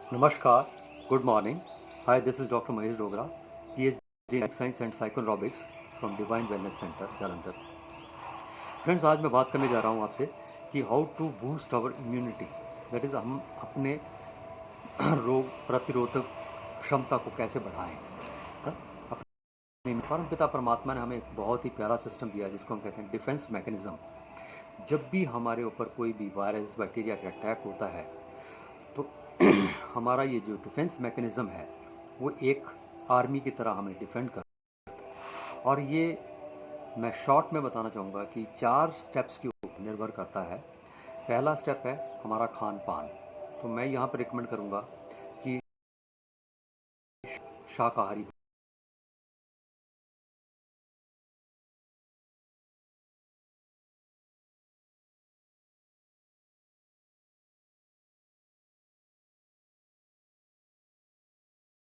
Namaskar, good morning. Hi, this is Dr. Mahesh Dogra, PhD in Science and Psychoaerobics from Divine Wellness Center, Jalandhar. Friends, आज मैं बात करने जा रहा हूँ आपसे कि how to boost our immunity, that is हम अपने रोग प्रतिरोधक क्षमता को कैसे बढ़ाएं। अपने परमपिता परमात्मा ने हमें एक बहुत ही प्यारा सिस्टम दिया जिसको हम कहते हैं डिफेंस मैकेनिज्म। जब भी हमारे ऊपर कोई भी वायरस बैक्टीरिया का अटैक होता है तो हमारा ये जो डिफेंस मैकेनिज़्म है वो एक आर्मी की तरह हमें डिफेंड कर, और ये मैं शॉर्ट में बताना चाहूँगा कि 4 स्टेप्स के ऊपर निर्भर करता है। पहला स्टेप है हमारा खान पान। तो मैं यहाँ पर रिकमेंड करूँगा कि शाकाहारी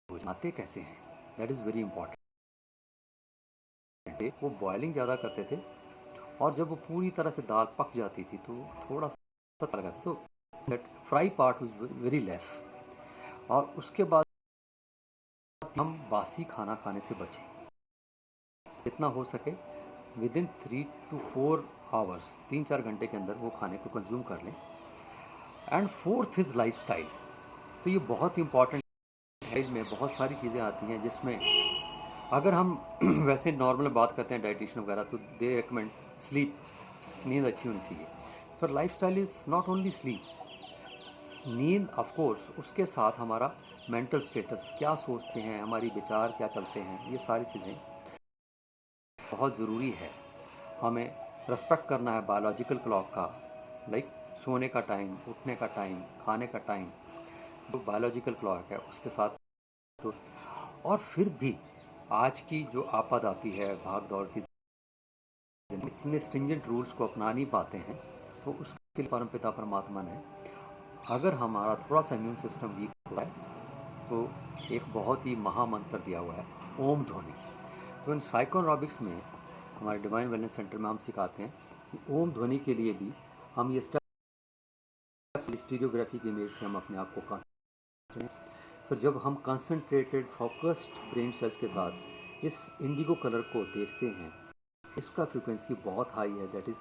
बनाते कैसे हैं, दैट इज़ वेरी इंपॉर्टेंट। वो बॉयलिंग ज़्यादा करते थे और जब वो पूरी तरह से दाल पक जाती थी तो थोड़ा सा लगा था, तो that fry part was very less. और उसके बाद हम बासी खाना खाने से बचें, जितना हो सके विद इन 3 to 4 आवर्स, 3-4 घंटे के अंदर वो खाने को कंज्यूम कर लें। And fourth is lifestyle. तो ये बहुत इंपॉर्टेंट है। में बहुत सारी चीज़ें आती हैं जिसमें अगर हम वैसे नॉर्मल बात करते हैं डाइटिशियन वगैरह तो दे रिकमेंड स्लीप, नींद अच्छी होनी चाहिए। पर lifestyle is not only sleep, नींद ऑफ कोर्स, उसके साथ हमारा मेंटल स्टेटस, क्या सोचते हैं, हमारी विचार क्या चलते हैं, ये सारी चीज़ें बहुत ज़रूरी है। हमें रेस्पेक्ट करना है बायोलॉजिकल क्लॉक का, लाइक सोने का टाइम, उठने का टाइम, खाने का टाइम, जो बायोलॉजिकल क्लॉक है उसके साथ। तो और फिर भी आज की जो आपात आती है, भाग दौड़ की, इतने स्ट्रिंजेंट रूल्स को अपना नहीं पाते हैं, तो उसके लिए परमपिता परमात्मा ने, अगर हमारा थोड़ा सा इम्यून सिस्टम वीक हुआ है तो एक बहुत ही महामंत्र दिया हुआ है, ओम ध्वनि। तो इन साइकोएरोबिक्स में हमारे डिवाइन वेलनेस सेंटर में हम सिखाते हैं कि ओम ध्वनि के लिए भी हम ये स्टेप स्टीरियोग्राफी की इमेज से हम अपने आप को कंसंट्रेट करें। फिर जब हम कंसंट्रेटेड फोकस्ड ब्रेन सेल्स के साथ इस इंडिगो कलर को देखते हैं, इसका फ्रीक्वेंसी बहुत हाई है, दैट इज़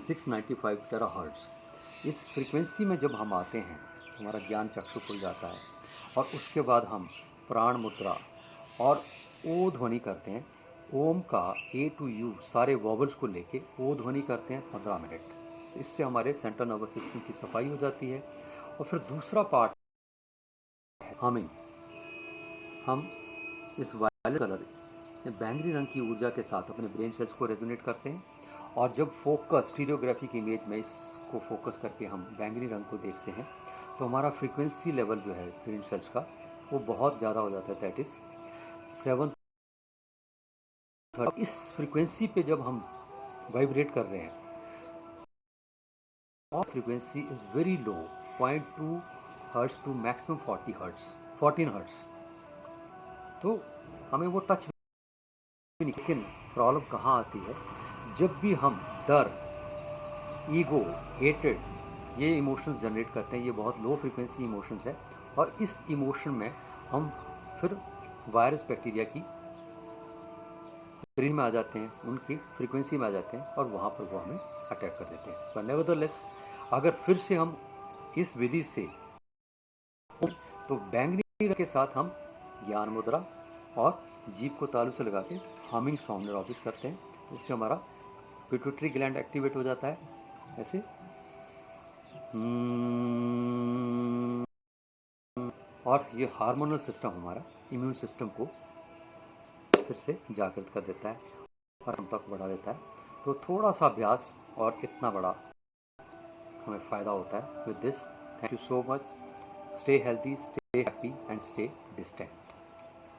695 टेराहर्ट्ज़। इस फ्रीक्वेंसी में जब हम आते हैं हमारा ज्ञान चक्षु खुल जाता है, और उसके बाद हम प्राण मुद्रा और ओ ध्वनि करते हैं। ओम का ए टू यू सारे वॉवल्स को लेके ओ ध्वनि करते हैं 15 मिनट। इससे हमारे सेंट्रल नर्वस सिस्टम की सफाई हो जाती है। और फिर दूसरा पार्ट है हमिंग। हम इस वायलेट कलर, बैंगनी रंग की ऊर्जा के साथ अपने ब्रेन सेल्स को रेजोनेट करते हैं, और जब फोकस स्टीरियोग्राफी की इमेज में इसको फोकस करके हम बैंगनी रंग को देखते हैं तो हमारा फ्रीक्वेंसी लेवल जो है ब्रेन सेल्स का वो बहुत ज़्यादा हो जाता है, दैट इज़ 7। इस फ्रीक्वेंसी पे जब हम वाइब्रेट कर रहे हैं और frequency is very low, 0.2 hertz to maximum 40 hertz, 14 hertz, तो हमें वो टच नहीं। लेकिन प्रॉब्लम कहाँ आती है, जब भी हम डर, ईगो, हेटेड, ये इमोशंस जनरेट करते हैं, ये बहुत लो फ्रीक्वेंसी इमोशंस है, और इस इमोशन में हम फिर वायरस बैक्टीरिया की ब्रेन में आ जाते हैं, उनकी फ्रीक्वेंसी में आ जाते हैं, और वहाँ पर वो हमें अटैक कर देते हैं। पर नेवरदलेस अगर फिर से हम इस विधि से, तो बैंगनी के साथ हम ज्ञान मुद्रा और जीभ को तालू से लगा के हमिंग साउंड ऑफिस करते हैं, तो उससे हमारा पिट्यूटरी ग्लैंड एक्टिवेट हो जाता है। ऐसे और ये हार्मोनल सिस्टम हमारा इम्यून सिस्टम को फिर से जागृत कर देता है और क्षमता को बढ़ा देता है। तो थोड़ा सा अभ्यास और इतना बड़ा हमें फ़ायदा होता है। With this, thank you so much. Stay healthy, stay happy and stay distant.